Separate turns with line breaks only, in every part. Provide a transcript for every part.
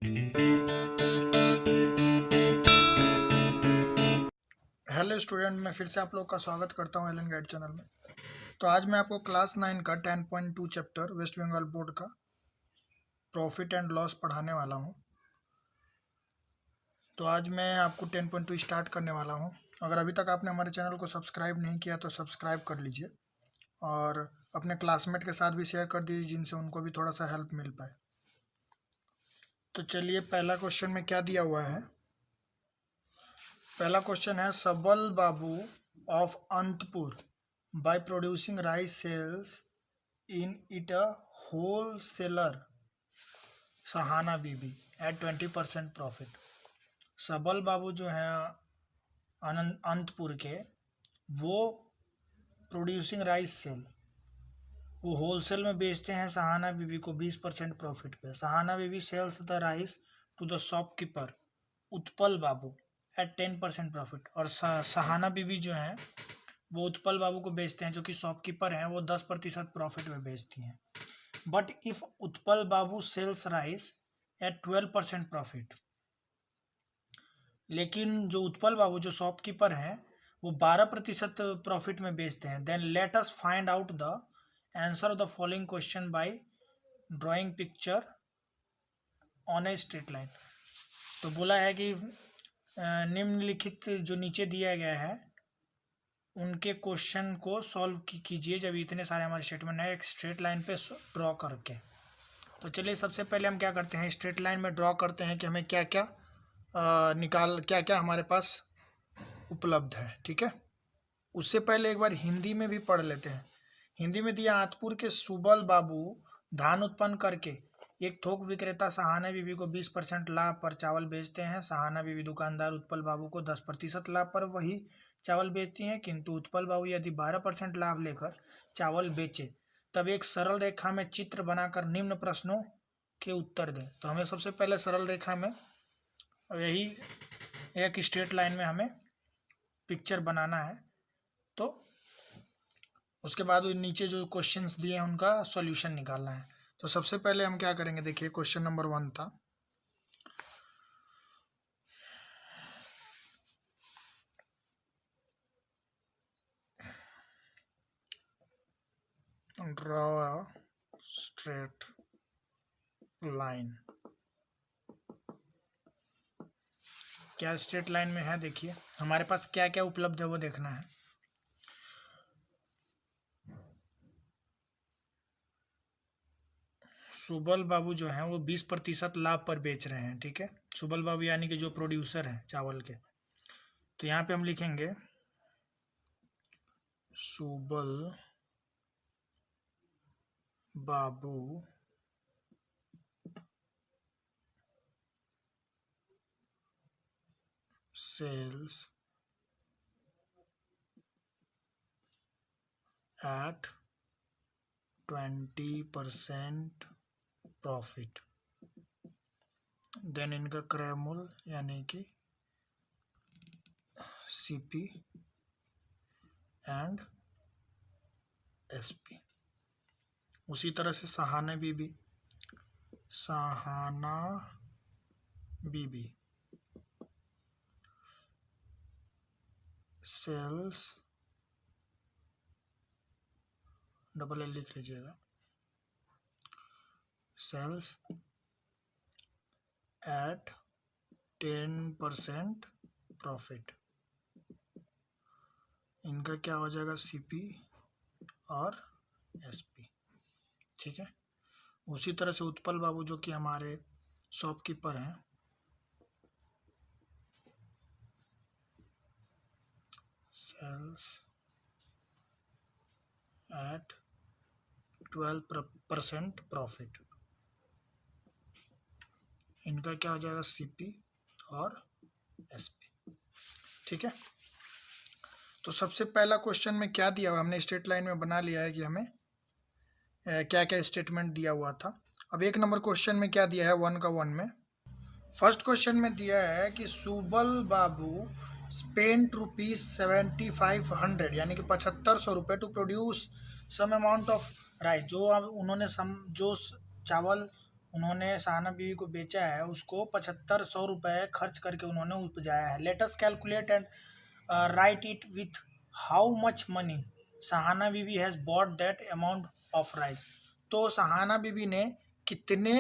Hello student, मैं फिर से आप लोग का स्वागत करता हूं एलन गाइड चैनल में। तो आज मैं आपको क्लास 9 का 10.2 चैप्टर वेस्ट बंगाल बोर्ड का प्रॉफिट एंड लॉस पढ़ाने वाला हूं। तो आज मैं आपको 10.2 स्टार्ट करने वाला हूं। अगर अभी तक आपने हमारे चैनल को सब्सक्राइब नहीं किया तो सब्सक्राइब कर लीजिए और अपने क्लासमेट के साथ भी शेयर कर दीजिए, जिनसे उनको भी थोड़ा सा हेल्प मिल पाए। तो चलिए, पहला क्वेश्चन में क्या दिया हुआ है। पहला क्वेश्चन है, Sabal Babu of Antpur by producing rice sales in it a wholesaler Sahana Bibi at 20% profit. Sabal Babu जो है अंतपुर के, वो प्रोड्यूसिंग राइस सेल, वो होलसेल में बेचते हैं सहाना बीबी को 20% प्रॉफिट पे। Sahana Bibi sells the rice to the shopkeeper Utpal Babu at 10% profit. और सहाना बीबी जो है वो उत्पल बाबू को बेचते हैं, जो कि शॉपकीपर हैं, वो 10% प्रॉफिट में बेचती हैं। But if Utpal babu sells rice at 12% profit, लेकिन जो उत्पल बाबू जो शॉपकीपर हैं वो 12% प्रॉफिट में बेचते हैं, then let us find out the answer of the following question by drawing picture on a straight line. तो बोला है कि निम्नलिखित जो नीचे दिया गया है उनके क्वेश्चन को सॉल्व कीजिए जब इतने सारे हमारे स्टेटमेंट है एक स्ट्रेट लाइन पे ड्रॉ करके। तो चलिए, सबसे पहले हम क्या करते हैं, स्ट्रेट लाइन में ड्रॉ करते हैं कि हमें क्या क्या हमारे पास उपलब्ध है। ठीक है, उससे पहले एक बार हिंदी में भी पढ़ लेते हैं। हिंदी में दिया, आंतपुर के सुबल बाबू धान उत्पन्न करके एक थोक विक्रेता सहाना बीबी को 20% लाभ पर चावल बेचते हैं। सहाना बीबी दुकानदार उत्पल बाबू को 10% लाभ पर वही चावल बेचती हैं, किंतु उत्पल बाबू यदि 12% लाभ लेकर चावल बेचे तब एक सरल रेखा में चित्र बनाकर निम्न प्रश्नों के उत्तर दें। तो हमें सबसे पहले सरल रेखा में यही एक स्ट्रेट लाइन में हमें पिक्चर बनाना है। तो उसके बाद नीचे जो क्वेश्चंस दिए हैं उनका सॉल्यूशन निकालना है। तो सबसे पहले हम क्या करेंगे, देखिए क्वेश्चन नंबर 1 था, ड्रॉ अ स्ट्रेट लाइन। क्या स्ट्रेट लाइन में है, देखिए हमारे पास क्या क्या उपलब्ध है वो देखना है। सुबल बाबू जो हैं वो 20% लाभ पर बेच रहे हैं। ठीक है, सुबल बाबू यानी कि जो प्रोड्यूसर हैं चावल के। तो यहाँ पे हम लिखेंगे सुबल बाबू सेल्स एट 20% प्रॉफिट, देन इनका क्रय मूल्य यानी कि सीपी एंड एसपी। उसी तरह से Sahana Bibi sales, double L लिख लीजिएगा, सेल्स एट 10% प्रॉफिट। इनका क्या हो जाएगा, सीपी और एसपी। ठीक है, उसी तरह से उत्पल बाबू जो कि हमारे शॉपकीपर हैं, सेल्स एट 12% प्रॉफिट। इनका क्या हो जाएगा, सीपी और एसपी। ठीक है, तो सबसे पहला क्वेश्चन में क्या दिया हुआ, हमने स्ट्रेट लाइन में बना लिया है कि हमें क्या क्या स्टेटमेंट दिया हुआ था। अब 1 नंबर क्वेश्चन में क्या दिया है, 1 का 1 में फर्स्ट क्वेश्चन में दिया है कि सुबल बाबू स्पेंट ₹7500 यानी कि 7500 रुपये to produce some amount of rice. जो उन्होंने जो चावल उन्होंने सहाना बीवी को बेचा है, उसको 7500 रुपये खर्च करके उन्होंने उपजाया है। Let us calculate and write it with how much money Sahana Bibi has bought that amount of rice. तो सहाना बीवी ने कितने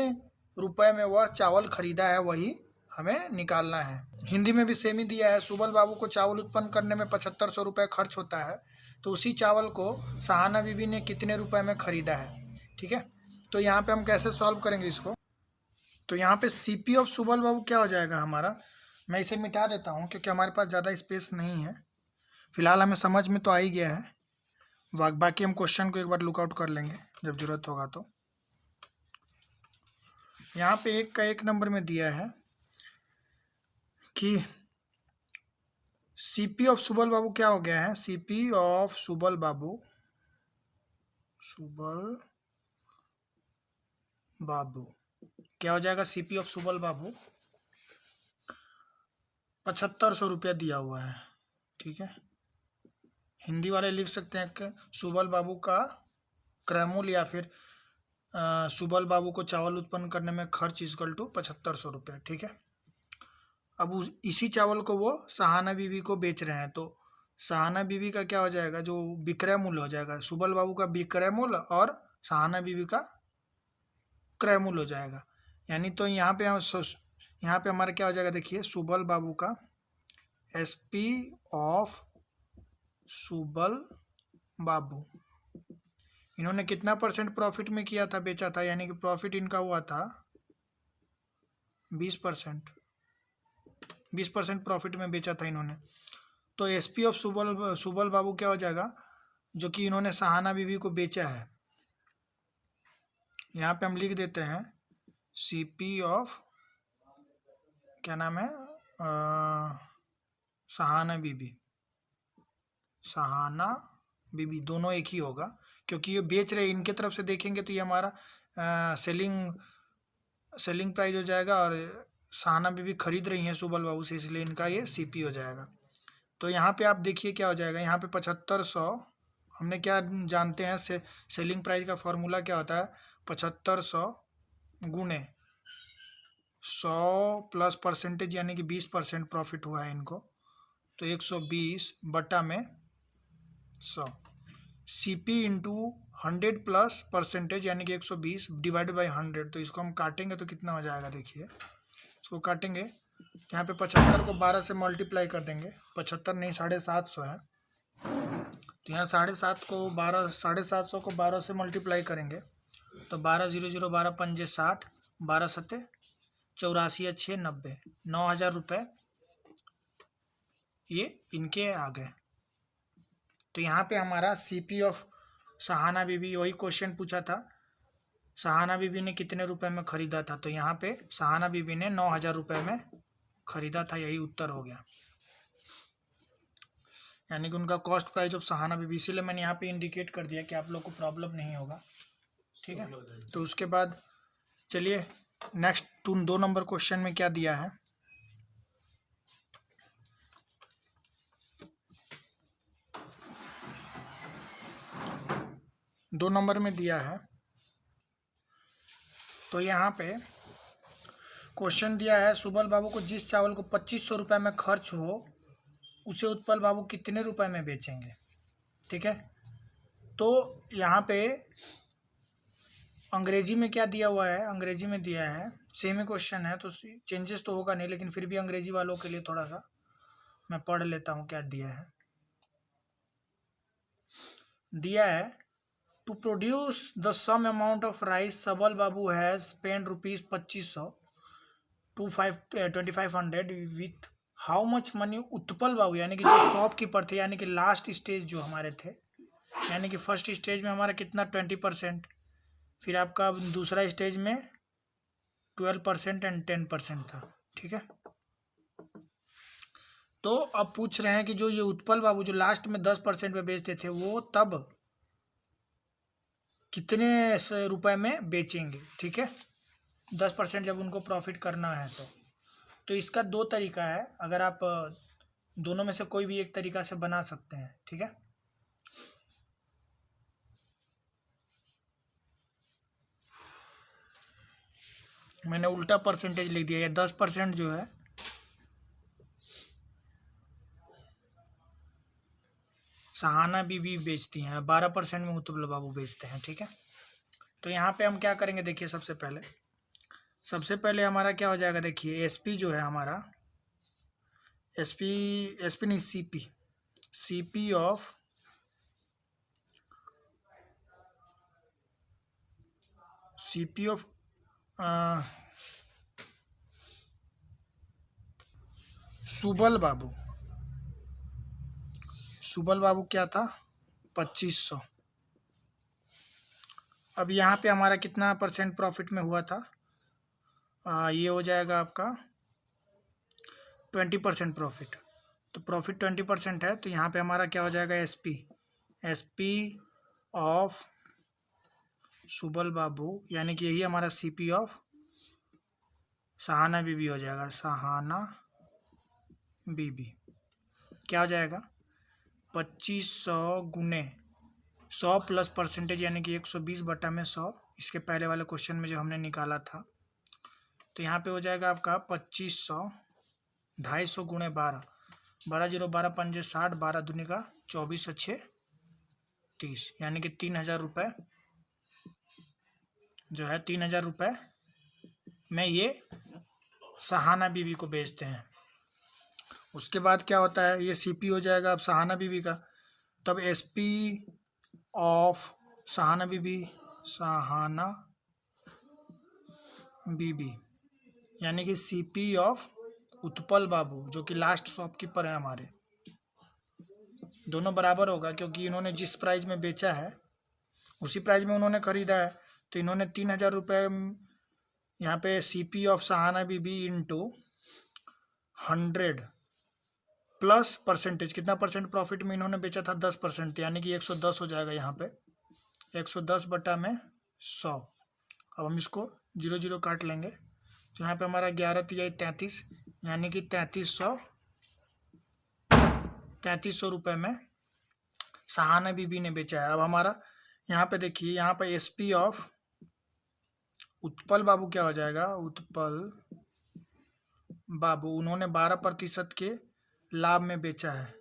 रुपए में वह चावल खरीदा है वही हमें निकालना है। हिंदी में भी सेम ही दिया है, सुबल बाबू को चावल उत्पन्न करने में 7500 रुपये खर्च होता है, तो उसी चावल को सहाना बीवी ने कितने रुपए में खरीदा है। ठीक है, तो यहाँ पे हम कैसे सॉल्व करेंगे इसको। तो यहाँ पे सीपी ऑफ सुबल बाबू क्या हो जाएगा हमारा, मैं इसे मिटा देता हूँ क्योंकि हमारे पास ज़्यादा स्पेस नहीं है। फिलहाल हमें समझ में तो आ ही गया है, बाकी हम क्वेश्चन को एक बार लुकआउट कर लेंगे जब जरूरत होगा। तो यहाँ पे 1 का 1 नंबर में दिया है कि सीपी ऑफ सुबल बाबू क्या हो गया है, सीपी ऑफ सुबल बाबू क्या हो जाएगा, सीपी ऑफ सुबल बाबू 7500 रुपया दिया हुआ है। ठीक है, हिंदी वाले लिख सकते हैं कि सुबल बाबू का क्रय मूल्य या फिर सुबल बाबू को चावल उत्पन्न करने में खर्च इक्वल टू 7500 रुपये। ठीक है, अब इसी चावल को वो सहाना बीवी को बेच रहे हैं, तो सहाना बीवी का क्या हो जाएगा, जो विक्रय मूल्य हो जाएगा, सुबल बाबू का विक्रय मूल्य और सहाना बीवी का क्रय मूल्य हो जाएगा। यानी तो यहाँ पे हमारा क्या हो जाएगा, देखिए सुबल बाबू का एसपी ऑफ सुबल बाबू, इन्होंने कितना % प्रॉफिट में किया था, बेचा था, यानी कि प्रॉफिट इनका हुआ था 20%। 20% प्रॉफिट में बेचा था इन्होंने। तो एसपी ऑफ सुबल बाबू क्या हो जाएगा, जो कि इन्होंने सहाना बीवी को बेचा है। यहाँ पे हम लिख देते हैं सीपी ऑफ क्या नाम है, सहाना बीबी दोनों एक ही होगा क्योंकि ये बेच रहे, इनके तरफ से देखेंगे तो ये हमारा सेलिंग प्राइस हो जाएगा और सहाना बीबी खरीद रही हैं सुबल बाबू से, इसलिए इनका ये सीपी हो जाएगा। तो यहाँ पे आप देखिए क्या हो जाएगा, यहाँ पे 7500 हमने क्या जानते हैं, सेलिंग प्राइस का फॉर्मूला क्या होता है, 7500 गुणे 100 प्लस % यानी कि 20% प्रॉफिट हुआ है इनको, तो 120 बटा में 100 सीपी इंटू 100 प्लस % यानी कि 120 डिवाइड बाई 100। तो इसको हम काटेंगे तो कितना हो जाएगा, देखिए इसको काटेंगे, यहाँ पे 75 को 12 से मल्टीप्लाई कर देंगे, 75 नहीं 750 है, तो यहाँ 750 को 12 से मल्टीप्लाई करेंगे तो 12 0 0 12 पंजे 60, 12 सत्ते 84 6 90, 9000 रुपये ये इनके आ गए। तो यहाँ पे हमारा सीपी ऑफ सहाना बीबी, वही क्वेश्चन पूछा था सहाना बीबी ने कितने रुपए में खरीदा था, तो यहाँ पे सहाना बीबी ने 9000 रुपये में खरीदा था, यही उत्तर हो गया, यानी कि उनका कॉस्ट प्राइस ऑफ सहाना बीबी। इसीलिए मैंने यहाँ पे इंडिकेट कर दिया कि आप लोग को प्रॉब्लम नहीं होगा। ठीक है, तो उसके बाद चलिए नेक्स्ट 2 नंबर क्वेश्चन में क्या दिया है, 2 नंबर में दिया है। तो यहाँ पे क्वेश्चन दिया है, सुबल बाबू को जिस चावल को 2500 रुपये में खर्च हो उसे उत्पल बाबू कितने रुपए में बेचेंगे। ठीक है, तो यहाँ पे अंग्रेजी में क्या दिया हुआ है, अंग्रेजी में दिया है, सेम ही क्वेश्चन है तो चेंजेस तो होगा नहीं, लेकिन फिर भी अंग्रेजी वालों के लिए थोड़ा सा मैं पढ़ लेता हूँ क्या दिया है। दिया है to produce the same amount of rice Sabal Babu has spend ₹2500 to 2500 with how much money Utpal Babu, यानी कि जो शॉपकीपर थे, यानी कि लास्ट स्टेज जो हमारे थे, यानी कि फर्स्ट स्टेज में हमारा कितना 20%, फिर आपका दूसरा स्टेज में 12% एंड 10% था। ठीक है, तो अब पूछ रहे हैं कि जो ये उत्पल बाबू जो लास्ट में 10% में बेचते थे वो तब कितने रुपए में बेचेंगे। ठीक है, 10% जब उनको प्रॉफिट करना है तो इसका 2 तरीका है, अगर आप दोनों में से कोई भी एक तरीका से बना सकते हैं। ठीक है, मैंने उल्टा परसेंटेज लिख दिया। ये 10% जो है सहाना बीबी बेचती हैं, 12% में उत्पल बाबू बेचते हैं। ठीक है, तो यहाँ पे हम क्या करेंगे देखिए, सबसे पहले हमारा क्या हो जाएगा, देखिए एसपी जो है हमारा, एसपी नहीं, सीपी ऑफ सुबल बाबू क्या था, 2500। अब यहाँ पे हमारा कितना परसेंट प्रॉफिट में हुआ था, ये हो जाएगा आपका 20% प्रॉफिट। तो प्रॉफिट 20% है, तो यहाँ पे हमारा क्या हो जाएगा, एसपी ऑफ सुबल बाबू, यानी कि यही हमारा सीपी ऑफ सहाना बीबी हो जाएगा। सहाना बीबी क्या हो जाएगा, 2500 गुने 100 प्लस परसेंटेज, यानी कि 120/100। इसके पहले वाले क्वेश्चन में जो हमने निकाला था, तो यहाँ पे हो जाएगा आपका 2500, 250 गुणे 12, 12 0 12 5 60, 12 दूनी का 24 अच्छे 30, यानी कि 3000 रुपये जो है, 3000 रुपये में ये सहाना बीबी को बेचते हैं। उसके बाद क्या होता है, ये सीपी हो जाएगा अब सहाना बीबी का, तब एसपी ऑफ सहाना बीबी यानी कि सीपी ऑफ उत्पल बाबू, जो कि लास्ट शॉपकीपर है हमारे, दोनों बराबर होगा, क्योंकि इन्होंने जिस प्राइस में बेचा है उसी प्राइस में उन्होंने खरीदा है। तो इन्होंने 3000 रुपये यहाँ पे CP of Sahana Bibi into 100 plus percentage, कितना परसेंट प्रॉफिट में इन्होंने बेचा था, 10%, यानी कि 110 हो जाएगा यहाँ पे, 110/100। अब हम इसको 0 0 काट लेंगे, तो यहाँ पे हमारा 11 तिया 33, यानी कि 3300 रुपये में सहाना बीबी ने बेचा है। अब हमारा यहाँ पे देखिए, यहाँ पे एसपी ऑफ उत्पल बाबू क्या हो जाएगा, उत्पल बाबू उन्होंने 12% के लाभ में बेचा है।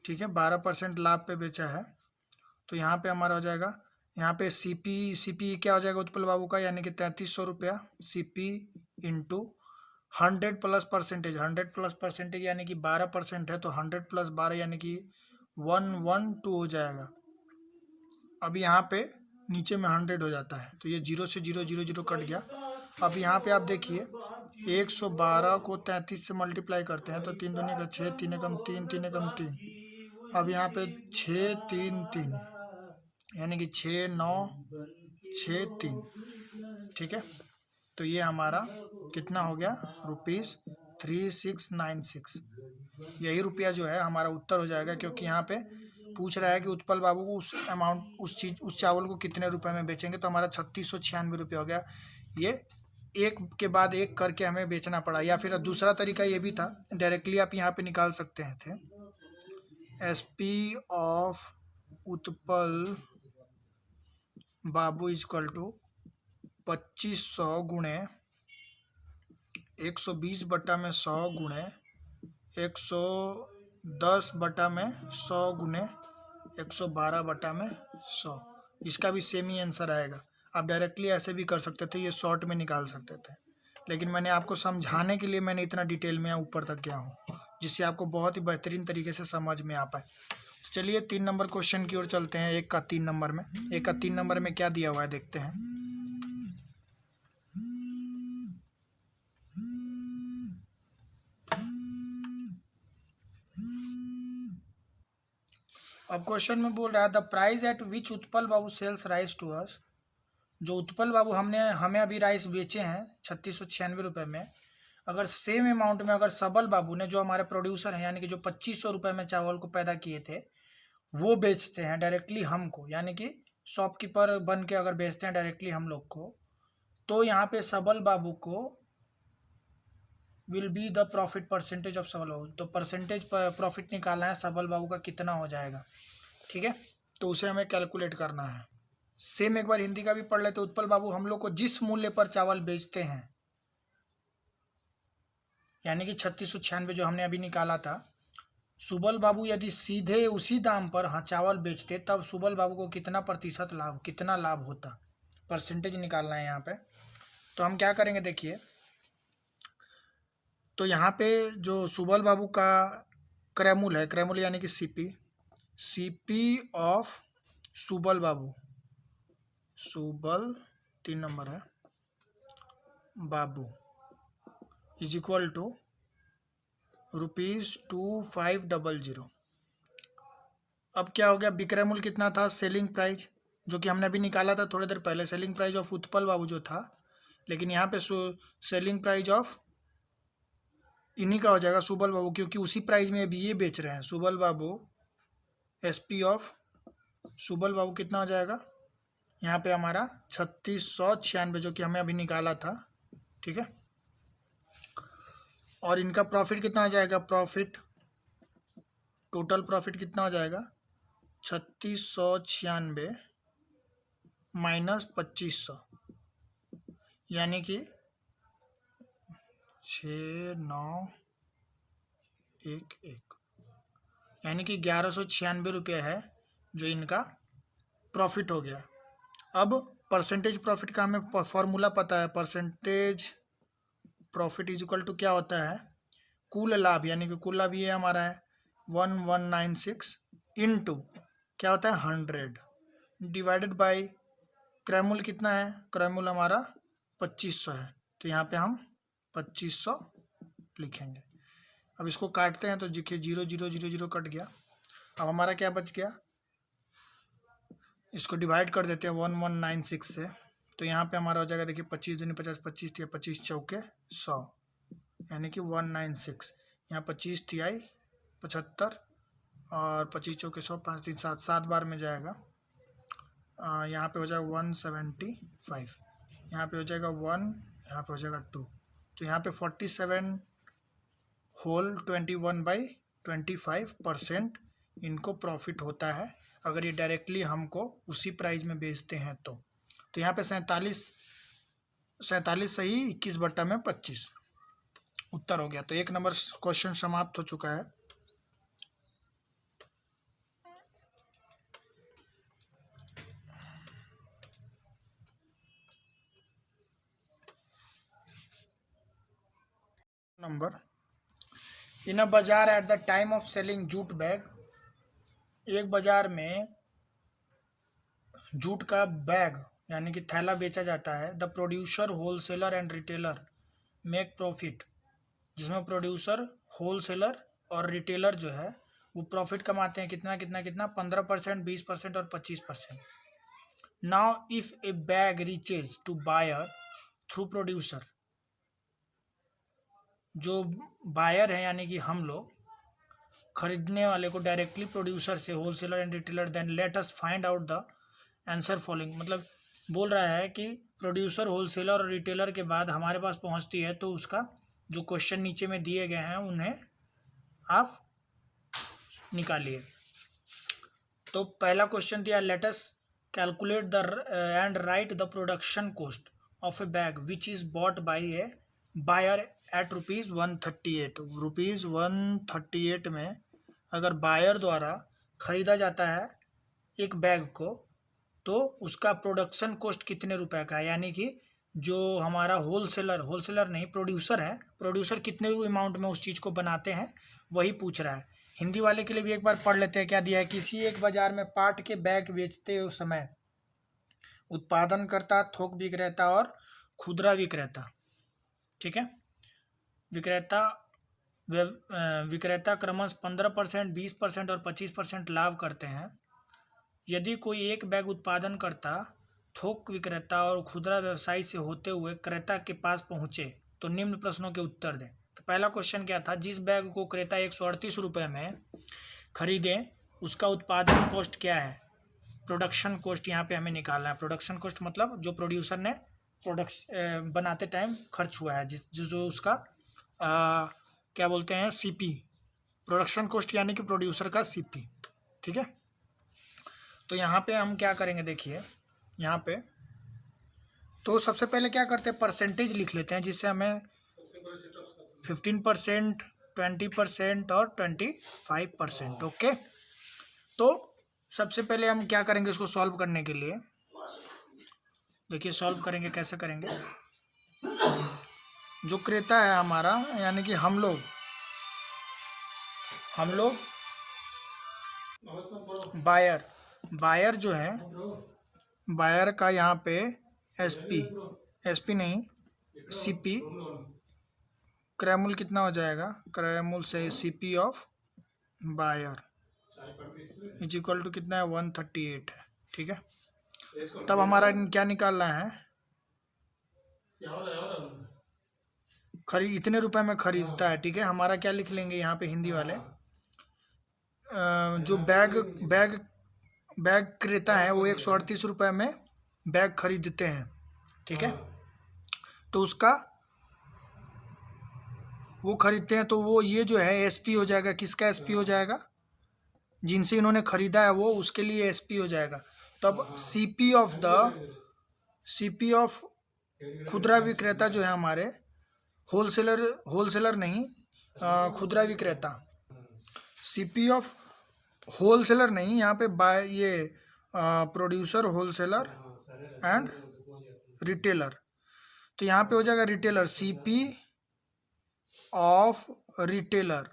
ठीक है, 12% लाभ पे बेचा है, तो यहाँ पे हमारा हो जाएगा, यहाँ पे सीपी क्या हो जाएगा उत्पल बाबू का, यानी कि 3300 रुपया, CP into 100 plus percentage, 100 plus percentage यानी कि 12% है, तो 100 प्लस 12 यानी कि 112 हो जाएगा। अब यहाँ पे नीचे में 100 हो जाता है, तो ये 0 से 0 0 0 कट गया। अब यहाँ पे आप देखिए, 112 को 33 से मल्टीप्लाई करते हैं, तो 3 दूनी का 6, 3 एकम 3, 3 एकम 3। अब यहाँ पे 6 3 3, यानी कि 6 9 6 3। ठीक है, तो ये हमारा कितना हो गया, ₹3696। यही रुपया जो है हमारा उत्तर हो जाएगा, क्योंकि यहाँ पे पूछ रहा है कि उत्पल बाबू को उस चावल को कितने रुपए में बेचेंगे, तो हमारा 3696 रुपये हो गया। ये एक के बाद एक करके हमें बेचना पड़ा, या फिर दूसरा तरीका ये भी था, डायरेक्टली आप यहाँ पे निकाल सकते हैं थे, SP of Utpal babu is equal to 2500 गुणे 120/100 गुणे 110/100 गुणे 112/100। इसका भी सेम ही आंसर आएगा। आप डायरेक्टली ऐसे भी कर सकते थे, ये शॉर्ट में निकाल सकते थे, लेकिन मैंने आपको समझाने के लिए मैंने इतना डिटेल में ऊपर तक गया हूँ, जिससे आपको बहुत ही बेहतरीन तरीके से समझ में आ पाए। तो चलिए 3 नंबर क्वेश्चन की ओर चलते हैं। 1 का 3 नंबर में क्या दिया हुआ है देखते हैं। अब क्वेश्चन में बोल रहा है, the price at which Utpal babu sells rice to us. जो उत्पल बाबू हमें अभी राइस बेचे हैं 3696 रुपये में, अगर सेम अमाउंट में अगर सबल बाबू ने, जो हमारे प्रोड्यूसर हैं, यानी कि जो 2500 रुपये में चावल को पैदा किए थे, वो बेचते हैं डायरेक्टली हमको, यानी कि शॉपकीपर बन के अगर बेचते हैं डायरेक्टली हम लोग को, तो यहाँ पे सबल बाबू को will be the profit percentage of सबल बाबू। तो परसेंटेज प्रॉफिट निकालना है सबल बाबू का कितना हो जाएगा। ठीक है, तो उसे हमें कैलकुलेट करना है। सेम एक बार हिंदी का भी पढ़ लेते। उत्पल बाबू हम लोग को जिस मूल्य पर चावल बेचते हैं, यानी कि 3696 जो हमने अभी निकाला था, सुबल बाबू यदि सीधे उसी दाम पर चावल बेचते तब सुबल बाबू को कितना प्रतिशत लाभ, कितना लाभ होता, परसेंटेज निकालना है यहाँ पे। तो हम क्या करेंगे देखिए, तो यहाँ पे जो सुबल बाबू का क्रयमूल्य है, क्रयमूल्य यानी कि CP of Subal Babu, Subal 3 number है, बाबू इज इक्वल टू ₹2500। अब क्या हो गया, विक्रय मूल्य कितना था, सेलिंग प्राइस जो कि हमने अभी निकाला था थोड़ी देर पहले, सेलिंग प्राइस ऑफ उत्पल बाबू जो था, लेकिन यहाँ पे सेलिंग प्राइस ऑफ इन्हीं का हो जाएगा सुबल बाबू, क्योंकि उसी प्राइस में अभी ये बेच रहे हैं सुबल बाबू। एसपी ऑफ सुबल बाबू कितना हो जाएगा, यहाँ पे हमारा 3696 जो कि हमें अभी निकाला था, ठीक है। और इनका प्रॉफिट कितना हो जाएगा, प्रॉफिट टोटल प्रॉफिट कितना हो जाएगा, 3696 माइनस 2500, यानी कि 6911, यानी कि 1196 रुपये है जो इनका प्रॉफिट हो गया। अब परसेंटेज प्रॉफिट का हमें फॉर्मूला पता है, percentage profit is equal to क्या होता है, कुल लाभ, यानी कि कुल लाभ ये हमारा है 1196 इंटू क्या होता है 100 डिवाइडेड बाय क्रयमूल्य कितना है, क्रयमूल्य हमारा 2500 है, तो यहाँ पे हम 2500 लिखेंगे। अब इसको काटते हैं तो देखिए 0 0 0 0 कट गया। अब हमारा क्या बच गया, इसको डिवाइड कर देते हैं 1196 से, तो यहाँ पे हमारा हो जाएगा देखिए 25 दूनी 50, 25 तिया 25 चौके 100, यानी कि 196। यहाँ 25 तिहाई 75 और 25 चौके 100, 5 3 7, 7 बार में जाएगा। यहाँ पे हो जाएगा 175, यहाँ पे हो जाएगा 1, यहाँ पे हो जाएगा 2, तो यहाँ पे 47 होल 21/25% इनको प्रॉफिट होता है, अगर ये डायरेक्टली हमको उसी प्राइस में बेचते हैं तो यहाँ पे 47 सही 21/25 उत्तर हो गया। तो 1 नंबर क्वेश्चन समाप्त हो चुका है। नंबर, इन अ बाजार at the time of selling jute bag, एक बाजार में जूट का बैग यानी कि थैला बेचा जाता है। The producer, wholesaler and retailer make profit, जिसमें प्रोड्यूसर, होलसेलर और रिटेलर जो है वो प्रॉफिट कमाते हैं कितना कितना कितना 15%, 20% और 25%। Now if a bag reaches to buyer through producer, जो बायर है यानी कि हम लोग, खरीदने वाले को डायरेक्टली प्रोड्यूसर से, wholesaler and retailer, then let us find out the answer following, मतलब बोल रहा है कि प्रोड्यूसर, होलसेलर और रिटेलर के बाद हमारे पास पहुंचती है, तो उसका जो क्वेश्चन नीचे में दिए गए हैं उन्हें आप निकालिए। तो पहला क्वेश्चन दिया, let us calculate the and write the production cost of a bag which is bought by a buyer at ₹138। ₹138 में अगर बायर द्वारा खरीदा जाता है एक बैग को, तो उसका प्रोडक्शन कॉस्ट कितने रुपए का है, यानी कि जो हमारा होलसेलर नहीं प्रोड्यूसर है, प्रोड्यूसर कितने अमाउंट में उस चीज़ को बनाते हैं वही पूछ रहा है। हिंदी वाले के लिए भी एक बार पढ़ लेते हैं, क्या दिया है, किसी एक बाजार में पाट के बैग बेचते समय उत्पादनकर्ता, थोक विक्रेता और खुदरा विक्रेता, ठीक है, विक्रेता क्रमशः 15%, 20% और 25% लाभ करते हैं। यदि कोई एक बैग उत्पादनकर्ता, थोक विक्रेता और खुदरा व्यवसायी से होते हुए क्रेता के पास पहुंचे तो निम्न प्रश्नों के उत्तर दें। तो पहला क्वेश्चन क्या था, जिस बैग को क्रेता 138 रुपये में खरीदे उसका उत्पादन कॉस्ट क्या है, प्रोडक्शन कॉस्ट यहाँ पे हमें निकालना है। प्रोडक्शन कॉस्ट मतलब जो प्रोड्यूसर ने बनाते टाइम खर्च हुआ है, जो उसका क्या बोलते हैं, सीपी, प्रोडक्शन कॉस्ट यानी कि प्रोड्यूसर का सीपी, ठीक है। तो यहाँ पे हम क्या करेंगे देखिए, यहाँ पे। तो सबसे पहले क्या करते हैं, परसेंटेज लिख लेते हैं, जिससे हमें 15%, 20% और 25%। ओके, तो सबसे पहले हम क्या करेंगे, इसको सॉल्व करने के लिए देखिए सॉल्व करेंगे, कैसे करेंगे। जो क्रेता है हमारा, यानी कि हम लोग बायर जो है, बायर का यहाँ पे एसपी नहीं, सीपी, क्रैमुल कितना हो जाएगा, क्रैमुल से CP of buyer is equal to कितना है, 138 है। ठीक है, तब हमारा क्या निकालना है, इतने रुपए में खरीदता है। ठीक है, हमारा क्या लिख लेंगे यहाँ पे हिंदी वाले, जो बैग क्रेता है वो 138 रुपये में बैग खरीदते हैं। ठीक है, तो उसका वो खरीदते हैं, तो वो ये जो है एसपी हो जाएगा। किसका एसपी हो जाएगा, जिनसे इन्होंने खरीदा है वो, उसके लिए एसपी हो जाएगा। तब सीपी ऑफ खुदरा विक्रेता जो है हमारे, होलसेलर नहीं, खुदरा विक्रेता, सीपी ऑफ होलसेलर नहीं, यहाँ पे बाय ये प्रोड्यूसर, होलसेलर एंड रिटेलर। तो यहाँ पे हो जाएगा रिटेलर, सीपी ऑफ रिटेलर।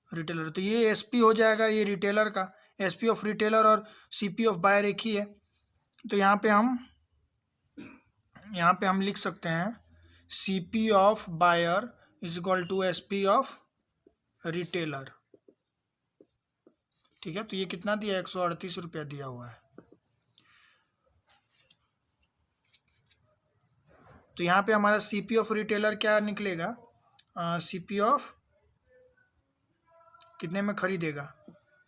तो ये एसपी हो जाएगा, ये रिटेलर का। एसपी ऑफ रिटेलर और सीपी ऑफ बायर एक ही है। तो यहाँ पे हम लिख सकते हैं CP of buyer is equal to SP of retailer. ठीक है, तो ये कितना दिया, 138 रुपया दिया हुआ है। तो यहाँ पे हमारा सीपी ऑफ रिटेलर क्या निकलेगा, सीपी ऑफ कितने में खरीदेगा,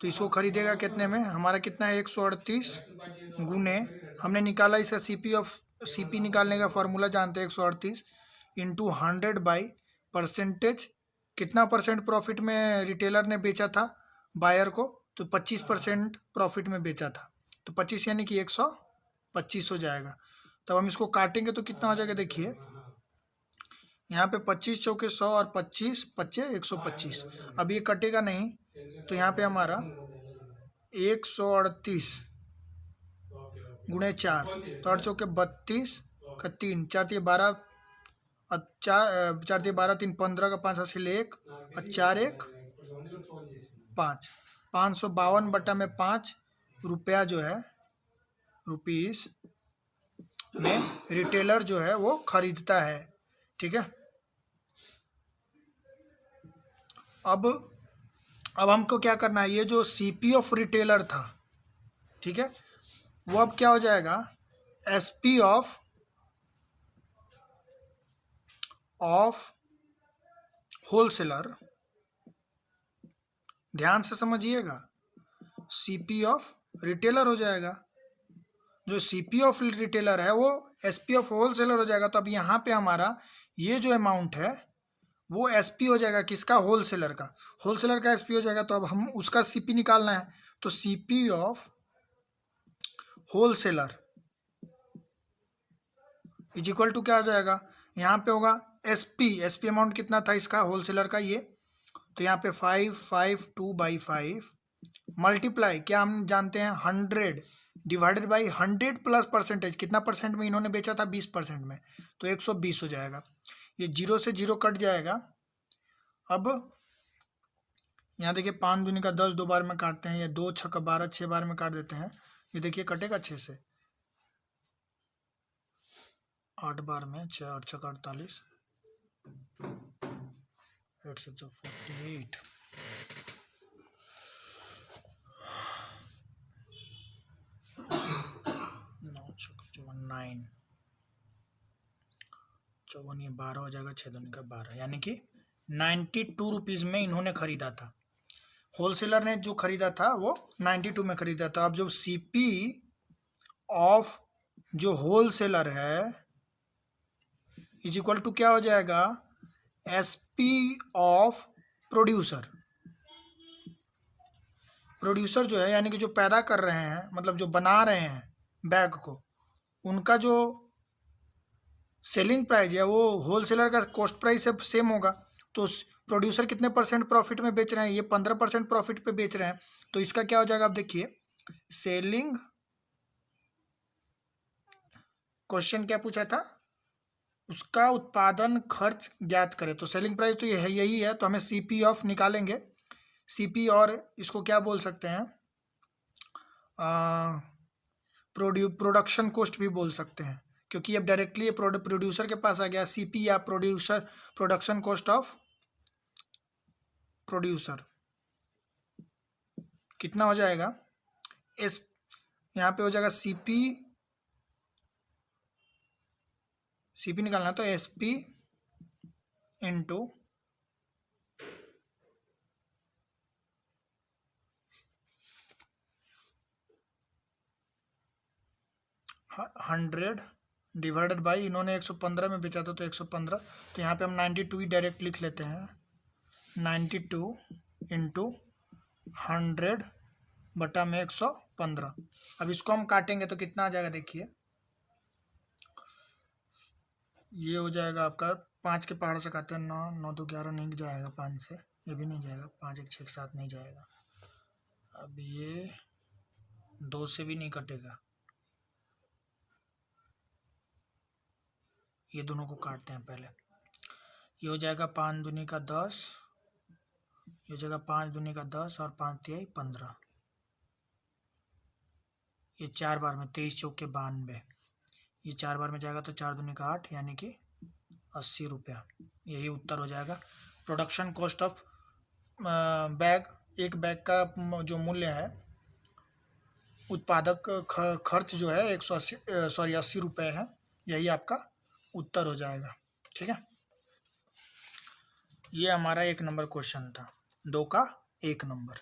तो इसको खरीदेगा कितने में, हमारा कितना है, 138 गुने, हमने निकाला इसका सीपी निकालने का फॉर्मूला जानते हैं, 138 इंटू 100 बाई परसेंटेज। कितना परसेंट प्रॉफिट में रिटेलर ने बेचा था बायर को, तो 25% प्रॉफिट में बेचा था। तो 25 यानी कि 125 हो जाएगा। तब हम इसको काटेंगे तो कितना हो जाएगा, देखिए यहाँ पे 25 चौके 100 और 25 पच्चे 125। अब ये कटेगा नहीं, तो यहाँ पे हमारा 138 गुणे 4, तो 8 चौके 32 का 3, 4 3 12, 4 3 12 3 15 का 5 हासिल 1 और 4 1 5, 552/5 रुपया जो है, रुपीस में रिटेलर जो है वो खरीदता है। ठीक है, अब हमको क्या करना है, ये जो सीपी ऑफ रिटेलर था, ठीक है, वो अब क्या हो जाएगा, एसपी ऑफ होलसेलर। ध्यान से समझिएगा, सीपी ऑफ रिटेलर हो जाएगा, जो सीपी ऑफ रिटेलर है वो एसपी ऑफ होलसेलर हो जाएगा। तो अब यहाँ पे हमारा ये जो अमाउंट है वो एसपी हो जाएगा, किसका, होलसेलर का एसपी हो जाएगा। तो अब हम उसका सीपी निकालना है, तो CP of wholesaler is equal to क्या आ जाएगा, यहाँ पे होगा एसपी अमाउंट कितना था इसका, होलसेलर का ये, तो यहाँ पे 552/5 मल्टीप्लाई, क्या हम जानते हैं, 100 डिवाइडेड बाई 100 प्लस परसेंटेज, कितना परसेंट में इन्होंने बेचा था, 20% में, तो 120 हो जाएगा। ये 0 से 0 कट जाएगा। अब यहाँ देखिए 5 दूनी का 10 दो बार में काटते हैं, या 2 6 का 12 6 बार में काट देते हैं, ये देखिए कटेगा 6 से, 8 बार में 6 8 6 48, 8 6 48, 9 6 9 54, ये 12 हो जाएगा, 6 दूनी का 12, यानी कि 92 रुपीज़ में इन्होंने खरीदा था। होलसेलर ने जो खरीदा था वो 92 में खरीदा था। अब जो सीपी ऑफ जो होलसेलर है इज इक्वल टू क्या हो जाएगा, एसपी ऑफ प्रोड्यूसर जो है, यानी कि जो पैदा कर रहे हैं, मतलब जो बना रहे हैं, बैग को, उनका जो सेलिंग प्राइस है वो होलसेलर का कॉस्ट प्राइस से सेम होगा। तो प्रोड्यूसर कितने परसेंट प्रॉफिट में बेच रहे हैं, ये 15% प्रॉफिट पे बेच रहे हैं। तो इसका क्या हो जाएगा, आप देखिए सेलिंग, क्वेश्चन क्या पूछा था, उसका उत्पादन खर्च ज्ञात करें। तो सेलिंग प्राइस तो ये है, यही है, तो हमें सीपी ऑफ निकालेंगे, सीपी, और इसको क्या बोल सकते हैं, प्रोडक्शन कॉस्ट भी बोल सकते हैं, क्योंकि अब डायरेक्टली ये प्रोड्यूसर के पास आ गया। सीपी या प्रोडक्शन कॉस्ट ऑफ प्रोड्यूसर कितना हो जाएगा, एस, यहाँ पे हो जाएगा सीपी, सीपी निकालना तो एसपी इंटू 100 डिवाइडेड बाई, इन्होंने 115 में बेचा था तो 115, तो यहाँ पे हम 92 ही डायरेक्ट लिख लेते हैं, 92 इंटू 100 बटा में 115। अब इसको हम काटेंगे तो कितना आ जाएगा, देखिए ये हो जाएगा आपका 5 के पहाड़ से काटते हैं 9, 9 तो 11 नहीं जाएगा, 5 से ये भी नहीं जाएगा, 5 1 6 7 नहीं जाएगा, अब ये 2 से भी नहीं कटेगा, ये दोनों को काटते हैं पहले। ये हो जाएगा 5 दूनी का 10, ये हो जाएगा 5 दूनी का 10 और 5 तिहाई 15, ये 4 बार में 23 चौके 92, ये 4 बार में जाएगा तो 4 दूनी का 8, यानी कि 80 रुपया, यही उत्तर हो जाएगा। प्रोडक्शन कॉस्ट ऑफ बैग, एक बैग का जो मूल्य है, उत्पादक खर्च जो है 80 रुपये है, यही आपका उत्तर हो जाएगा। ठीक है, ये हमारा 1 नंबर क्वेश्चन था, 2 का 1 नंबर।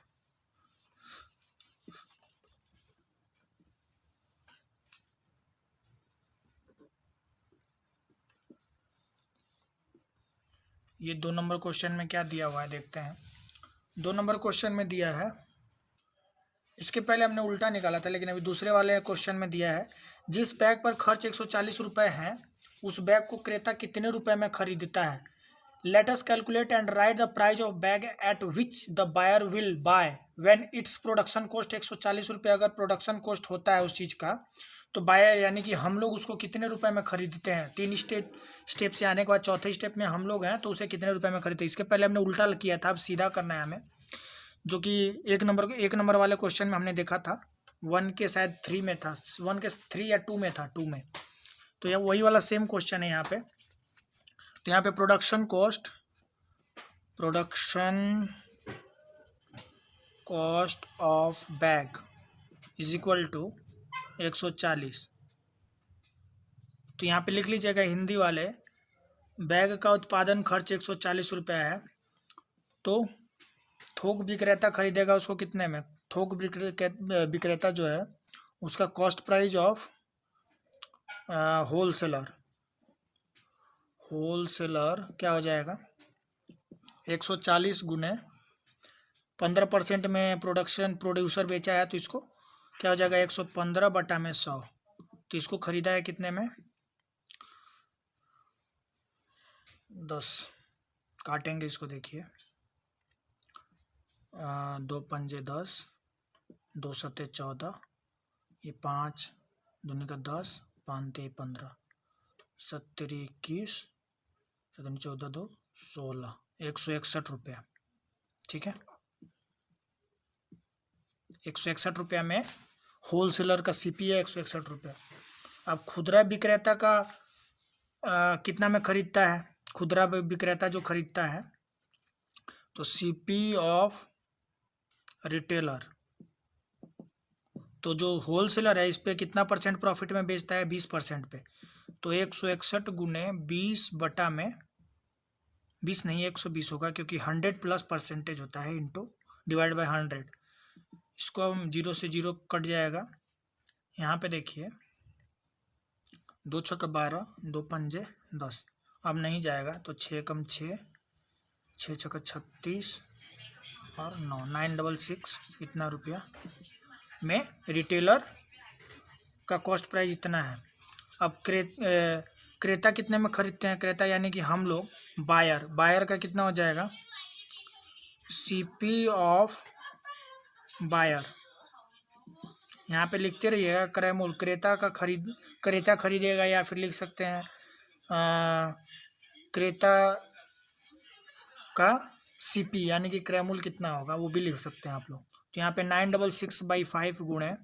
ये 2 नंबर क्वेश्चन में क्या दिया हुआ है देखते हैं। 2 नंबर क्वेश्चन में दिया है, इसके पहले हमने उल्टा निकाला था, लेकिन अभी दूसरे वाले क्वेश्चन में दिया है, जिस बैग पर खर्च 140 रुपये है उस बैग को क्रेता कितने रुपए में खरीदता है। Let us calculate and write the price of bag at which the buyer will buy when it's production cost 140 रुपये अगर प्रोडक्शन कॉस्ट होता है उस चीज़ का, तो बायर यानी कि हम लोग उसको कितने रुपए में खरीदते हैं। 3 स्टेप से आने के बाद चौथे स्टेप में हम लोग हैं तो उसे कितने रुपए में खरीदते हैं। इसके पहले हमने उल्टा किया था, अब सीधा करना है हमें, जो कि 1 नंबर वाले क्वेश्चन में हमने देखा था, 1 के शायद 3 में था, 1 के 3 या 2 में था, 2 में, तो यह वही वाला सेम क्वेश्चन है यहाँ पे। तो यहाँ पे production cost of bag is equal to 140। तो यहाँ पे लिख लीजिएगा हिंदी वाले, बैग का उत्पादन खर्च 140 रुपये है, तो थोक विक्रेता खरीदेगा उसको कितने में। थोक विक्रेता जो है उसका कॉस्ट प्राइस ऑफ होलसेलर क्या हो जाएगा, 140 गुने 15% में प्रोड्यूसर बेचा है, तो इसको क्या हो जाएगा 115 बटा में 100, तो इसको खरीदा है कितने में, 10। काटेंगे इसको, देखिए 2 पंजे 10, 2 सत्ते 14, ये 5 दूनी का 10, 5 ते 15, 7 21, 7 14 2 16, 161 रुपया। ठीक है, 161 रुपया में होलसेलर का सीपी है 161 रुपया। अब खुदरा विक्रेता का कितना में खरीदता है, खुदरा विक्रेता जो खरीदता है, तो सीपी ऑफ रिटेलर, तो जो होलसेलर है इस पे कितना परसेंट प्रॉफिट में बेचता है, 20% पे, तो 161 गुने 20 बटा में 20 नहीं 120 होगा, क्योंकि 100 प्लस परसेंटेज होता है, इंटू डिवाइड बाय 100। इसको हम 0 से 0 कट जाएगा। यहाँ पे देखिए 2 छक्का 12, 2 पंजे 10, अब नहीं जाएगा, तो 6 कम 6, 6 छक्का 36 और 9, 966, इतना रुपया में रिटेलर का कॉस्ट प्राइस इतना है। अब क्रेता कितने में खरीदते हैं? क्रेता यानी कि हम लोग बायर का कितना हो जाएगा? सीपी ऑफ बायर, यहाँ पे लिखते रहिएगा क्रय मूल्य। क्रेता खरीदेगा, या फिर लिख सकते हैं क्रेता का सीपी यानी कि क्रय मूल्य कितना होगा, वो भी लिख सकते हैं आप लोग। तो यहाँ पे 966/5 गुणे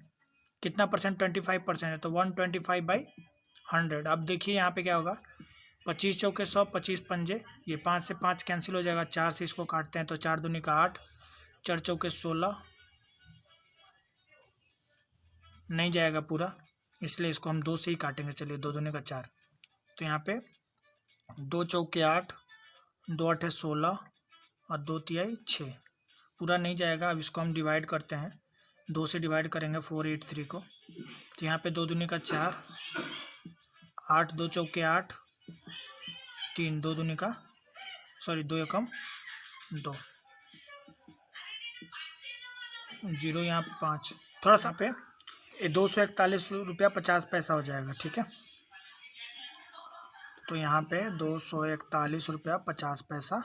कितना परसेंट? 25% है, तो 125/100। अब देखिए यहाँ पे क्या होगा, 25 चौके 100, 25 पंजे, ये 5 से 5 कैंसिल हो जाएगा, 4 से इसको काटते हैं तो 4 दूनी का 8, 4 चौके 16 नहीं जाएगा पूरा, इसलिए इसको हम 2 से ही काटेंगे। चलिए 2 दूनी का 4, तो यहाँ पे 2 चौके 8, 2 8 16 और 2 तिहाई 6, पूरा नहीं जाएगा। अब इसको हम डिवाइड करते हैं, 2 से डिवाइड करेंगे 483 को, तो यहाँ पे 2 दूनी का 4, 8 2 चौके 8, 3 2 दूनी का 2 एकम 2, 0 यहाँ पे 5, थोड़ा सा पे 241.50 रुपया हो जाएगा। ठीक है, तो यहाँ पे 241.50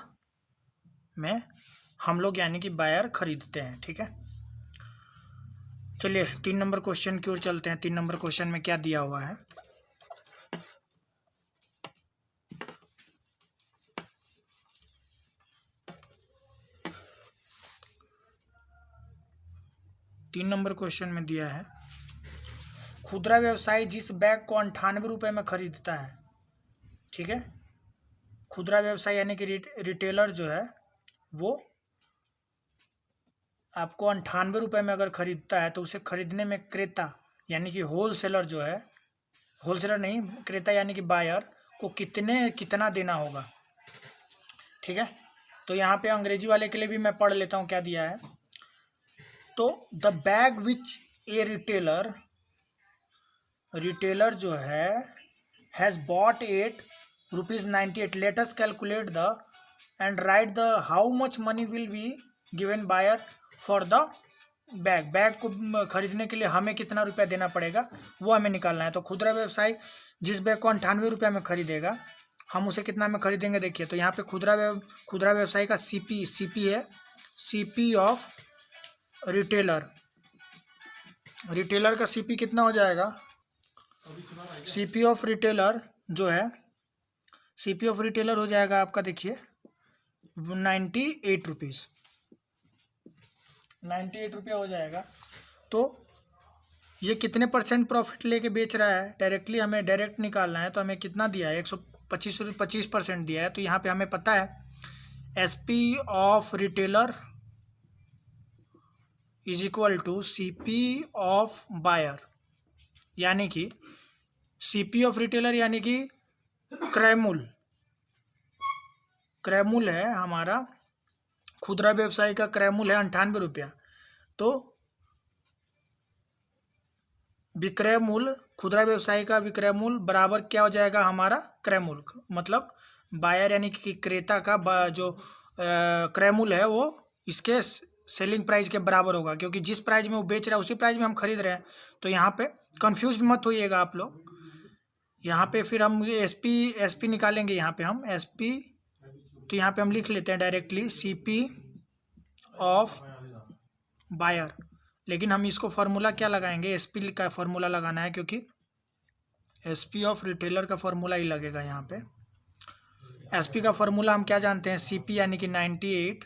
में हम लोग यानी कि बायर खरीदते हैं। ठीक है, चलिए 3 नंबर क्वेश्चन की ओर चलते हैं। 3 नंबर क्वेश्चन में क्या दिया हुआ है? तीन नंबर क्वेश्चन में दिया है, खुदरा व्यवसायी जिस बैग को 98 रुपये में खरीदता है। ठीक है, खुदरा व्यवसायी यानी कि रिटेलर जो है वो आपको 98 रुपये में अगर खरीदता है, तो उसे खरीदने में क्रेता यानी कि होलसेलर जो है, होलसेलर नहीं, क्रेता यानी कि बायर को कितना देना होगा। ठीक है, तो यहाँ पे अंग्रेजी वाले के लिए भी मैं पढ़ लेता हूँ क्या दिया है। तो the bag which a retailer जो है has bought at ₹98। Let us calculate the and write the how much money will be given buyer for the bag को खरीदने के लिए हमें कितना रुपया देना पड़ेगा, वो हमें निकालना है। तो खुदरा व्यवसायी जिस बैग को 98 रुपये में खरीदेगा, हम उसे कितना में खरीदेंगे? देखिए, तो यहाँ पे खुदरा व्यवसायी का सीपी है, सीपी ऑफ रिटेलर का सीपी कितना हो जाएगा? सीपी ऑफ रिटेलर जो है, सीपी ऑफ रिटेलर हो जाएगा आपका, देखिए 98 रुपीज़, 98 रुपया हो जाएगा। तो ये कितने परसेंट प्रॉफिट लेके बेच रहा है? डायरेक्टली हमें डायरेक्ट निकालना है, तो हमें कितना दिया है? 125% दिया है। तो यहाँ पे हमें पता है SP of retailer is equal to CP of buyer, यानी कि सीपी ऑफ रिटेलर यानी कि क्रय मूल्य है हमारा, खुदरा व्यवसायी का क्रय मूल्य है 98 रुपया। तो विक्रय मूल्य, खुदरा व्यवसायी का विक्रय मूल्य बराबर क्या हो जाएगा? हमारा क्रय मूल्य, मतलब बायर यानी कि क्रेता का जो क्रय मूल्य है वो इसके सेलिंग प्राइस के बराबर होगा, क्योंकि जिस प्राइस में वो बेच रहा है उसी प्राइस में हम खरीद रहे हैं। तो यहाँ पे कंफ्यूज मत होइएगा आप लोग। यहाँ पे फिर हम एसपी निकालेंगे, यहाँ पे हम एसपी, तो यहाँ पे हम लिख लेते हैं डायरेक्टली सीपी ऑफ बायर, लेकिन हम इसको फार्मूला क्या लगाएंगे? एसपी का फार्मूला लगाना है, क्योंकि एसपी ऑफ रिटेलर का फार्मूला ही लगेगा यहाँ पे। एसपी का फार्मूला हम क्या जानते हैं? सीपी यानी कि 98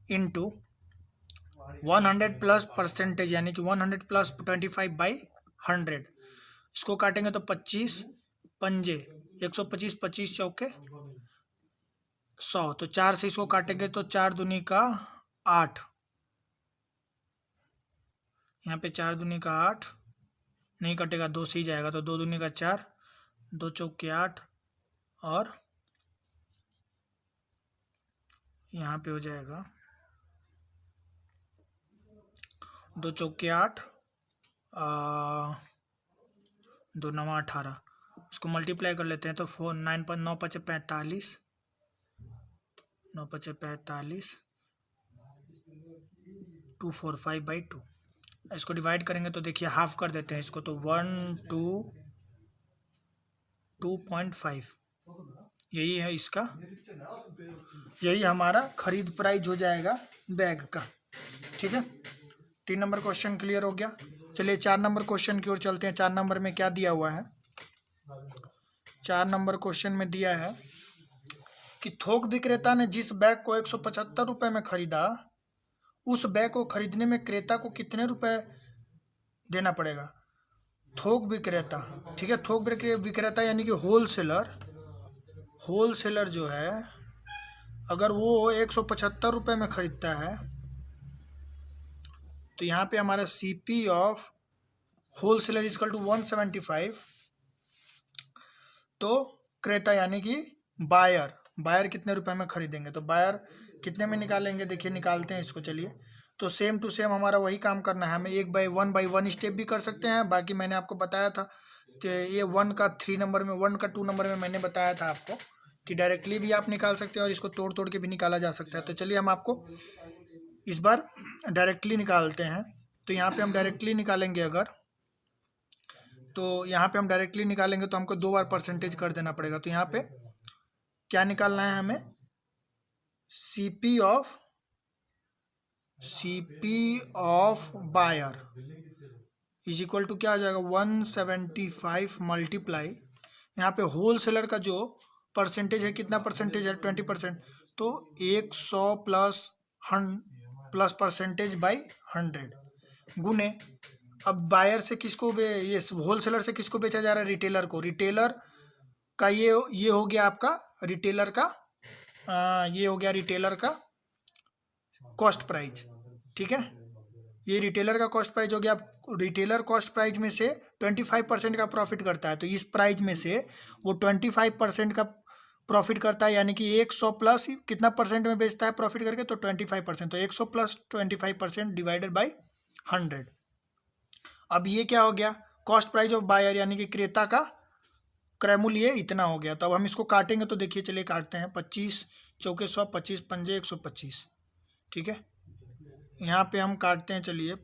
इंटू 100 प्लस परसेंटेज यानी कि 100 प्लस 25/100। इसको काटेंगे तो 25 पंजे 125, 25 चौके 100, तो 4 से इसको काटेंगे तो 4 दूनी का 8, यहाँ पे 4 दूनी का 8 नहीं कटेगा, 2 से ही जाएगा, तो 2 दूनी का 4, 2 चौके 8 और यहाँ पे हो जाएगा 2 चौके 8, 2 9 18, इसको मल्टीप्लाई कर लेते हैं तो 9 5 45, 9 5 45, 245/2, इसको डिवाइड करेंगे तो देखिए हाफ कर देते हैं इसको, तो 1 2 2.5 यही है इसका, यही हमारा खरीद प्राइस हो जाएगा बैग का। ठीक है, 3 नंबर क्वेश्चन क्लियर हो गया। चलिए 4 नंबर क्वेश्चन की ओर चलते हैं। 4 नंबर में क्या दिया हुआ है? 4 नंबर क्वेश्चन में दिया है कि थोक विक्रेता ने जिस बैग को 175 रुपये में खरीदा, उस बैग को खरीदने में क्रेता को कितने रुपए देना पड़ेगा? थोक विक्रेता, ठीक है, थोक विक्रेता यानी कि होलसेलर जो है, अगर वो 175 रुपये में खरीदता है तो यहाँ पे हमारा CP of wholesaler is equal to 175, तो क्रेता यानी कि बायर कितने रुपए में खरीदेंगे, तो बायर कितने में निकालेंगे? देखिए निकालते हैं इसको। चलिए, तो सेम टू सेम हमारा वही काम करना है हमें। 1 बाई वन स्टेप भी कर सकते हैं, बाकी मैंने आपको बताया था कि ये 1 का 3 नंबर में, 1 का 2 नंबर में मैंने बताया था आपको कि डायरेक्टली भी आप निकाल सकते हैं और इसको तोड़ तोड़ के भी निकाला जा सकता है। तो चलिए हम आपको इस बार डायरेक्टली निकालते हैं। तो यहाँ पे हम डायरेक्टली निकालेंगे अगर, तो यहाँ पे हम डायरेक्टली निकालेंगे तो हमको 2 बार परसेंटेज कर देना पड़ेगा। तो यहाँ पे क्या निकालना है हमें? CP of buyer is equal to क्या आ जाएगा? 175 मल्टीप्लाई, यहाँ पे होलसेलर का जो परसेंटेज है, कितना परसेंटेज है? 20%, तो 100 प्लस परसेंटेज बाई 100 गुने, अब बायर से किसको ये होलसेलर से किसको बेचा जा रहा है? रिटेलर को। रिटेलर का ये हो गया आपका रिटेलर का, ये हो गया रिटेलर का कॉस्ट प्राइस। ठीक है, ये रिटेलर का कॉस्ट प्राइस हो गया। रिटेलर कॉस्ट प्राइस में से 25% का प्रॉफिट करता है, तो इस प्राइस में से वो 25% का प्रॉफिट करता है, यानी कि 100 प्लस कितना परसेंट में बेचता है प्रॉफिट करके? तो 25%, तो 100 प्लस 25% डिवाइडेड बाई 100। अब ये क्या हो गया? कॉस्ट प्राइस ऑफ बायर यानी कि क्रेता का क्रय मूल्य इतना हो गया। तो अब हम इसको काटेंगे, तो देखिए चलिए काटते हैं। 25 चौके 100, 25 पंजे 125। ठीक है, यहाँ पे हम काटते हैं। चलिए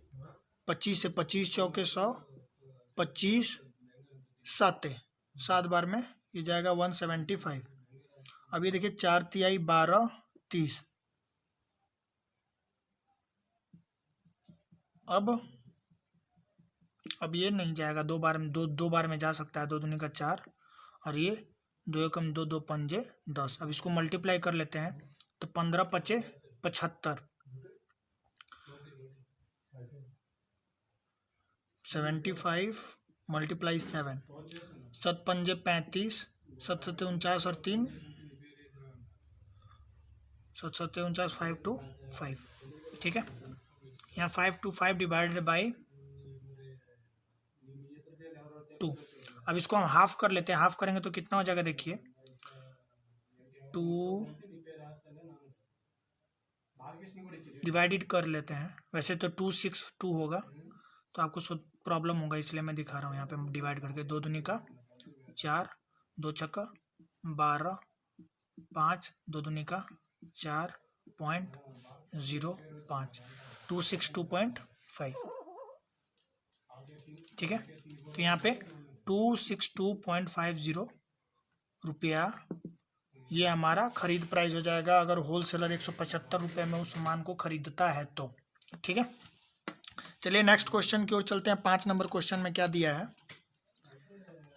25 से 25 चौके 100, 25 7 बार में ये जाएगा 175। अब ये देखिए 4 तिहाई 12 30। अब ये नहीं जाएगा, दो बार में जा सकता है। 2 दूनी का 4 और ये 2 एकम 2, 2 पंजे 10। अब इसको मल्टीप्लाई कर लेते हैं, तो 15 पचे 75, 75 मल्टीप्लाई 7, 7 पंजे 35, 7 सत्ते 49 और 3 7 सत्ते 49, 5 to 5। ठीक है, यहाँ 5 to 5 डिवाइडेड बाई 2। अब इसको हम हाफ कर लेते हैं। हाफ करेंगे तो कितना हो जाएगा? देखिए 2 डिवाइडेड कर लेते हैं, वैसे तो 262 होगा, तो आपको प्रॉब्लम होगा इसलिए मैं दिखा रहा हूँ। यहाँ पे हम डिवाइड करके 2 दूनी का 4, 2 छक्का 12, 5 2 दूनी का 4.05, 262.5। ठीक है, तो यहाँ पे 262.50 रुपया ये हमारा खरीद प्राइस हो जाएगा, अगर होलसेलर 175 रुपये में उस सामान को खरीदता है तो। ठीक है, चलिए नेक्स्ट क्वेश्चन की ओर चलते हैं। 5 नंबर क्वेश्चन में क्या दिया है?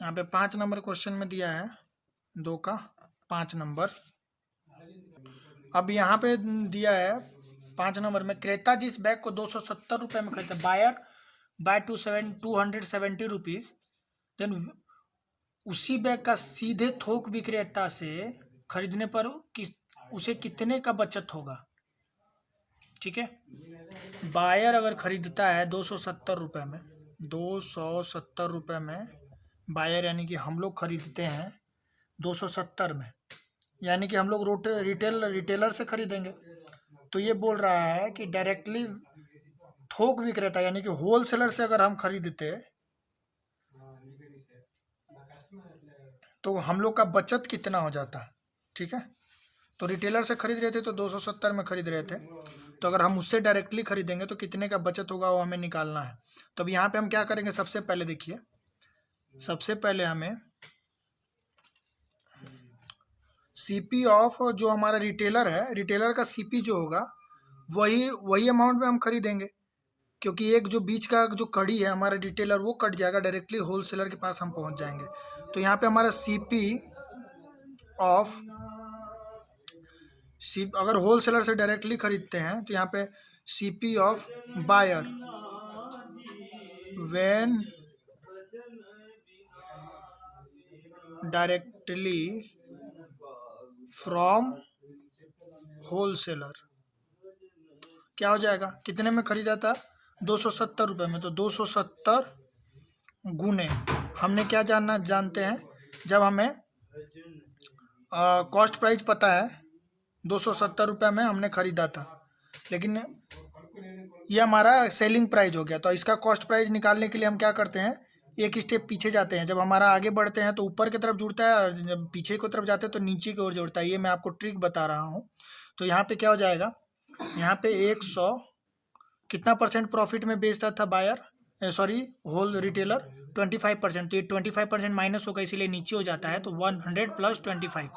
यहाँ पे 5 नंबर क्वेश्चन में दिया है 2 का 5 नंबर। अब यहाँ पे दिया है 5 नंबर में, क्रेता जिस बैग को 270 रुपये में खरीदता, बायर बाय 270 रुपीज़, देन उसी बैग का सीधे थोक विक्रेता से खरीदने पर उसे कितने का बचत होगा? ठीक है, बायर अगर खरीदता है 270 रुपये में, 270 रुपये में बायर यानी कि हम लोग खरीदते हैं 270 में, यानी कि हम लोग रिटेलर से खरीदेंगे। तो ये बोल रहा है कि डायरेक्टली थोक विक्रेता यानी कि होलसेलर से अगर हम खरीदते तो हम लोग का बचत कितना हो जाता है। ठीक है, तो रिटेलर से खरीद रहे थे तो 270 में खरीद रहे थे, तो अगर हम उससे डायरेक्टली खरीदेंगे तो कितने का बचत होगा वो हमें निकालना है। तो अब यहाँ पे हम क्या करेंगे, सबसे पहले देखिए, सबसे पहले हमें सीपी ऑफ जो हमारा रिटेलर है, रिटेलर का सीपी जो होगा वही अमाउंट में हम खरीदेंगे, क्योंकि एक जो बीच का जो कड़ी है हमारा रिटेलर वो कट जाएगा, डायरेक्टली होलसेलर के पास हम पहुंच जाएंगे। तो यहाँ पे हमारा ऑफ अगर होलसेलर से डायरेक्टली खरीदते हैं तो यहाँ पे CP of buyer when directly from wholesaler क्या हो जाएगा, कितने में खरीदा था, 270 रुपये में। तो 270 गुने हमने क्या जानते हैं, जब हमें कॉस्ट प्राइस पता है 270 रुपये में हमने खरीदा था, लेकिन ये हमारा सेलिंग प्राइस हो गया। तो इसका कॉस्ट प्राइस निकालने के लिए हम क्या करते हैं, एक स्टेप पीछे जाते हैं। जब हमारा आगे बढ़ते हैं तो ऊपर की तरफ जुड़ता है, और जब पीछे की तरफ जाते हैं तो नीचे की ओर जुड़ता है। ये मैं आपको ट्रिक बता रहा हूँ। तो यहाँ पे क्या हो जाएगा, यहाँ पे 100 कितना परसेंट प्रॉफिट में बेचता था बायर, सॉरी होल रिटेलर, 25%। तो ये 25% माइनस होगा, इसीलिए नीचे हो जाता है। तो 100 प्लस 25,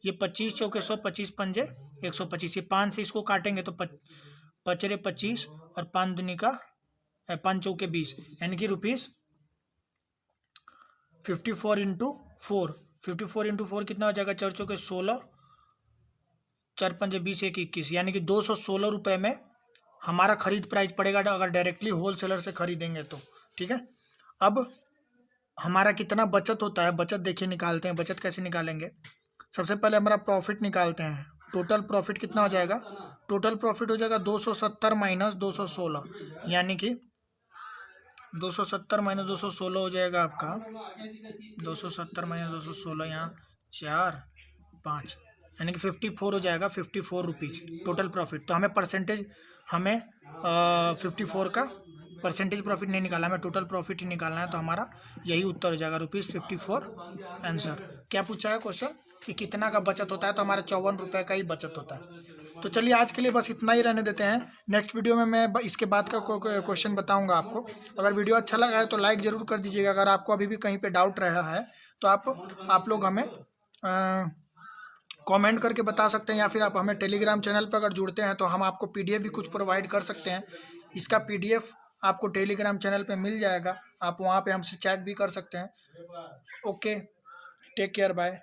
ये 25 चौके 100, 25 पंजे 125, ये 5 से इसको काटेंगे तो 5 25 और 5 दूनी का 5 चौके 20, यानी कि रुपीज़ 54 इंटू 4, 54 इंटू 4 कितना हो जाएगा, 4 चौके 16, 4 पंजे 20, 1 21, यानी कि 216 रुपये में हमारा खरीद प्राइस पड़ेगा अगर डायरेक्टली होलसेलर से खरीदेंगे तो। ठीक है, अब हमारा कितना बचत होता है, बचत देखिए निकालते हैं। बचत कैसे निकालेंगे, सबसे पहले हमारा प्रॉफिट निकालते हैं। टोटल प्रॉफिट कितना हो जाएगा, टोटल प्रॉफिट हो जाएगा 270 माइनस 216, यानी कि 270 माइनस 216 हो जाएगा आपका 270 माइनस 216, यहाँ 4 5, यानी कि 54 हो जाएगा, 54 रुपीज़ टोटल प्रॉफिट। तो हमें परसेंटेज, हमें 54 का परसेंटेज प्रॉफिट नहीं निकालना, हमें टोटल प्रॉफिट ही निकालना है। तो हमारा यही उत्तर हो जाएगा, ₹54 आंसर। क्या पूछा है क्वेश्चन कि कितना का बचत होता है, तो हमारा 54 रुपये का ही बचत होता है। तो चलिए आज के लिए बस इतना ही रहने देते हैं। नेक्स्ट वीडियो में मैं इसके बाद का क्वेश्चन बताऊंगा आपको। अगर वीडियो अच्छा लगा है तो लाइक ज़रूर कर दीजिएगा। अगर आपको अभी भी कहीं पे डाउट रहा है तो आप लोग हमें कमेंट करके बता सकते हैं, या फिर आप हमें टेलीग्राम चैनल पर अगर जुड़ते हैं तो हम आपको PDF भी कुछ प्रोवाइड कर सकते हैं। इसका PDF आपको टेलीग्राम चैनल पे मिल जाएगा, आप वहाँ पे हमसे चैट भी कर सकते हैं। Okay, take care, bye.